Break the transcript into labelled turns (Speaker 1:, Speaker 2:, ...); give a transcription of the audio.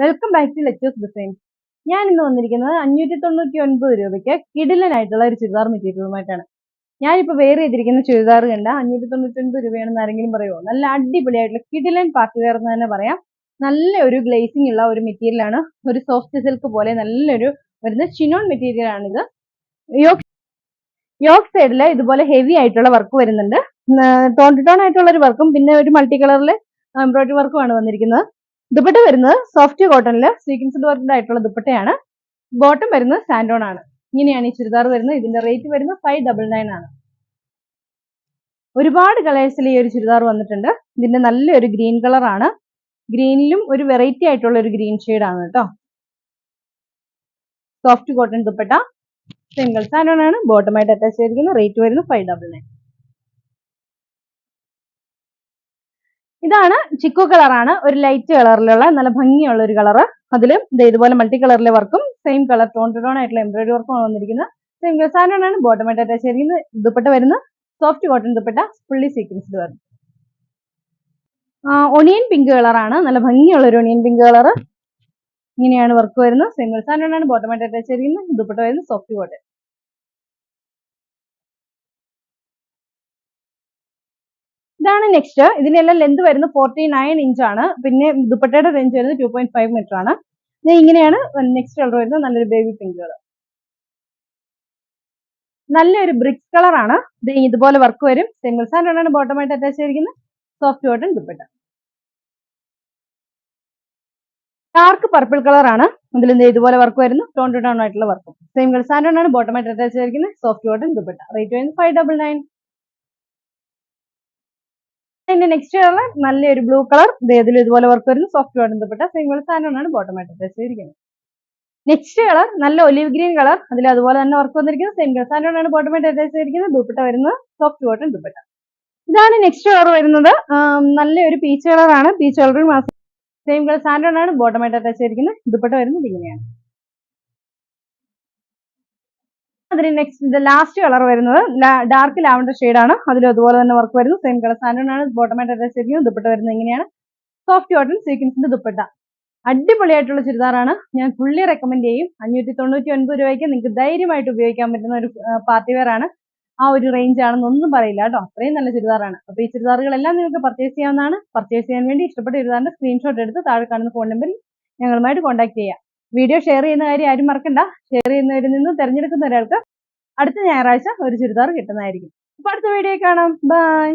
Speaker 1: Welcome back to letters designs. ഞാൻ ഇന്ന് വന്നിരിക്കുന്നത് 599 രൂപയ്ക്ക് കിടിലനായിട്ടുള്ള ഒരു ചുരിദാർ മെറ്റീരിയലുമായിട്ടാണ്. ഞാനിപ്പോൾ വെയർ ചെയ്തിരിക്കുന്ന ചുരിദാർ കണ്ട 599 രൂപയാണെന്ന് ആരെങ്കിലും പറയുമോ? നല്ല അടിപൊളിയായിട്ടുള്ള കിടിലൻ പാർട്ടി വെയർ എന്ന് തന്നെ പറയാം. നല്ല ഒരു ഗ്ലേസിംഗ് ഉള്ള ഒരു മെറ്റീരിയലാണ്. ഒരു സോഫ്റ്റ് സിൽക്ക് പോലെ നല്ലൊരു വരുന്ന ചിനോൺ മെറ്റീരിയൽ ആണിത്. യോക്ക് സൈഡിൽ ഇതുപോലെ ഹെവി ആയിട്ടുള്ള വർക്ക് വരുന്നുണ്ട്. ടോൺ ടു ടോൺ ആയിട്ടുള്ള ഒരു വർക്കും പിന്നെ ഒരു മൾട്ടി കളറിൽ എംബ്രോയിഡറി വർക്കുമാണ് വന്നിരിക്കുന്നത്. ദുപ്പട്ട വരുന്നത് സോഫ്റ്റ് കോട്ടണിൽ സീക്വൻസ്ഡ് വർക്ക്ഡ് ആയിട്ടുള്ള ദുപ്പട്ടയാണ്. ബോട്ടം വരുന്നത് സാൻഡോൺ ആണ്. ഇങ്ങനെയാണ് ഈ ചുരിദാർ വരുന്നത്. ഇതിന്റെ റേറ്റ് വരുന്നത് 599 ആണ്. ഒരുപാട് കളേഴ്സിൽ ഈ ഒരു ചുരിദാർ വന്നിട്ടുണ്ട്. ഇതിന്റെ നല്ലൊരു ഗ്രീൻ കളറാണ്. ഗ്രീനിലും ഒരു വെറൈറ്റി ആയിട്ടുള്ള ഒരു ഗ്രീൻ ഷെയ്ഡ് ആണ് കേട്ടോ. സോഫ്റ്റ് കോട്ടൺ ദുപ്പട്ട, സിംഗിൾ സാൻഡോൺ ആണ്. ബോട്ടമായിട്ട് അറ്റാച്ച് ചെയ്തിരിക്കുന്ന റേറ്റ് വരുന്നത് 599. ഇതാണ് ചിക്കു കളറാണ്. ഒരു ലൈറ്റ് കളറിലുള്ള നല്ല ഭംഗിയുള്ള ഒരു കളറ്. അതിലും ഇതുപോലെ മൾട്ടി കളറിലെ വർക്കും same colour tone two tone ആയിട്ടുള്ള എംബ്രോയിഡറി വർക്കും വന്നിരിക്കുന്നത്. സിംഗിൾ സാൻഡോൺ ആണ്. ബോട്ടമായിട്ട് അറ്റാച്ച് ചെയ്തിരിക്കുന്നത്. ദുപ്പട്ട വരുന്ന soft cotton dupatta, fully sequenced work. Onion pink കളറാണ്. നല്ല ഭംഗിയുള്ള ഒരു ഒണിയൻ പിങ്ക് കളറ്. ഇങ്ങനെയാണ് വർക്ക് വരുന്നത്. സിംഗിൾ സാൻഡോൺ ആണ്. ബോട്ടമായിട്ട് അറ്റാച്ച് ചെയ്തിരിക്കുന്നത്. ദുപ്പട്ട വരുന്നത് സോഫ്റ്റ് കോട്ടൺ. ഇതാണ് നെക്സ്റ്റ്. ഇതിനെല്ലാം ലെന്ത് വരുന്നത് 49 ഇഞ്ച് ആണ്. പിന്നെ ദുപ്പട്ടയുടെ റേഞ്ച് വരുന്നത് 2.5 മീറ്റർ ആണ്. ഇങ്ങനെയാണ് നെക്സ്റ്റ് കളർ വരുന്നത്. നല്ലൊരു ബേബി പിങ്ക് കളർ. നല്ലൊരു ബ്രിക്സ് കളർ ആണ്. ഇതുപോലെ വർക്ക് വരും. സിംഗിൾ സാൻഡോൺ ആണ്. ബോട്ടമായിട്ട് അറ്റാച്ച് ചെയ്തിരിക്കുന്നത്. Soft cotton dupatta. Dark purple colour ആണ്. അതിൽ ഇതുപോലെ വർക്ക് വരുന്നു. ടോൺ ടു ടോൺ ആയിട്ടുള്ള വർക്കും. സിംഗിൾ സാൻഡോൺ ആണ്. ബോട്ടമായിട്ട് അറ്റാച്ച് ചെയ്തിരിക്കുന്നത്. Soft cotton dupatta. റേറ്റ് വരുന്നത് 599. ഇതിന്റെ നെക്സ്റ്റ് കളർ നല്ലൊരു ബ്ലൂ കളർ. ഇതിൽ ഇതുപോലെ വർക്ക് വരുന്നു. Soft cotton dupatta. സിംഗിൾ സാൻഡോൺ ആണ്. ബോട്ടമായിട്ട് അറ്റാച്ച് ചെയ്തിരിക്കുന്നത്. നെക്സ്റ്റ് കളർ നല്ല ഒലിവ് ഗ്രീൻ കളർ. അതിൽ അതുപോലെ തന്നെ വർക്ക് വന്നിരിക്കുന്നത്. സിംഗിൾ സാൻഡോൺ ആണ്. ബോട്ടമായിട്ട് അറ്റാച്ച് ചെയ്തിരിക്കുന്നത്. ദുപ്പട്ട വരുന്നത് സോഫ്റ്റ് കോട്ടൺ ദുപ്പട്ട. ഇതാണ് നെക്സ്റ്റ് കളർ വരുന്നത്. നല്ലൊരു പീച്ച് കളറാണ്. പീച്ച് കളറും സിംഗിൾ സാൻഡോൺ ആണ്. ബോട്ടമായിട്ട് അറ്റാച്ച് ചെയ്തിരിക്കുന്നത്. ദുപ്പട്ട വരുന്നത് ഇങ്ങനെയാണ്. അതിന് നെക്സ്റ്റ് ലാസ്റ്റ് കളർ വരുന്നത് ഡാർക്ക് ലാവൻഡർ ഷെയ്ഡാണ്. അതിൽ അതുപോലെ തന്നെ വർക്ക് വരുന്നു. സെയിം കളർ സാൻഡോൺ ആണ്. ബോട്ടമായിട്ട് അറ്റാച്ച് ചെയ്തിരിക്കുന്നത്. ദുപ്പട്ട വരുന്നത് ഇങ്ങനെയാണ്. സോഫ്റ്റ് കോട്ടൺ സീക്വൻസിന്റെ ദുപ്പട്ട. അടിപൊളിയായിട്ടുള്ള ചുരിദാറാണ്. ഞാൻ ഫുള്ളി റെക്കമെൻഡ് ചെയ്യും. 599 രൂപയ്ക്ക് നിങ്ങൾക്ക് ധൈര്യമായിട്ട് ഉപയോഗിക്കാൻ പറ്റുന്ന ഒരു പാർട്ടി വെയർ ആണ്. ആ ഒരു റേഞ്ച് ആണെന്നൊന്നും പറയില്ല കേട്ടോ. അത്രയും നല്ല ചുരിദാറാണ്. അപ്പോൾ ഈ ചുരിദാറുകളെല്ലാം നിങ്ങൾക്ക് പർച്ചേസ് ചെയ്യാവുന്നതാണ്. പർച്ചേസ് ചെയ്യാൻ വേണ്ടി ഇഷ്ടപ്പെട്ട ചുരിദാറിന്റെ സ്ക്രീൻഷോട്ട് എടുത്ത് താഴെ കാണുന്ന ഫോൺ നമ്പറിൽ ഞങ്ങളുമായിട്ട് കോൺടാക്ട് ചെയ്യാം. വീഡിയോ ഷെയർ ചെയ്യുന്ന കാര്യം ആരും മറക്കണ്ട. ഷെയർ ചെയ്യുന്നവരിൽ നിന്ന് തിരഞ്ഞെടുക്കുന്ന ഒരാൾക്ക് അടുത്ത ഞായറാഴ്ച ഒരു ചുരിദാർ കിട്ടുന്നതായിരിക്കും. അപ്പോൾ അടുത്ത വീഡിയോ കാണാം. ബൈ.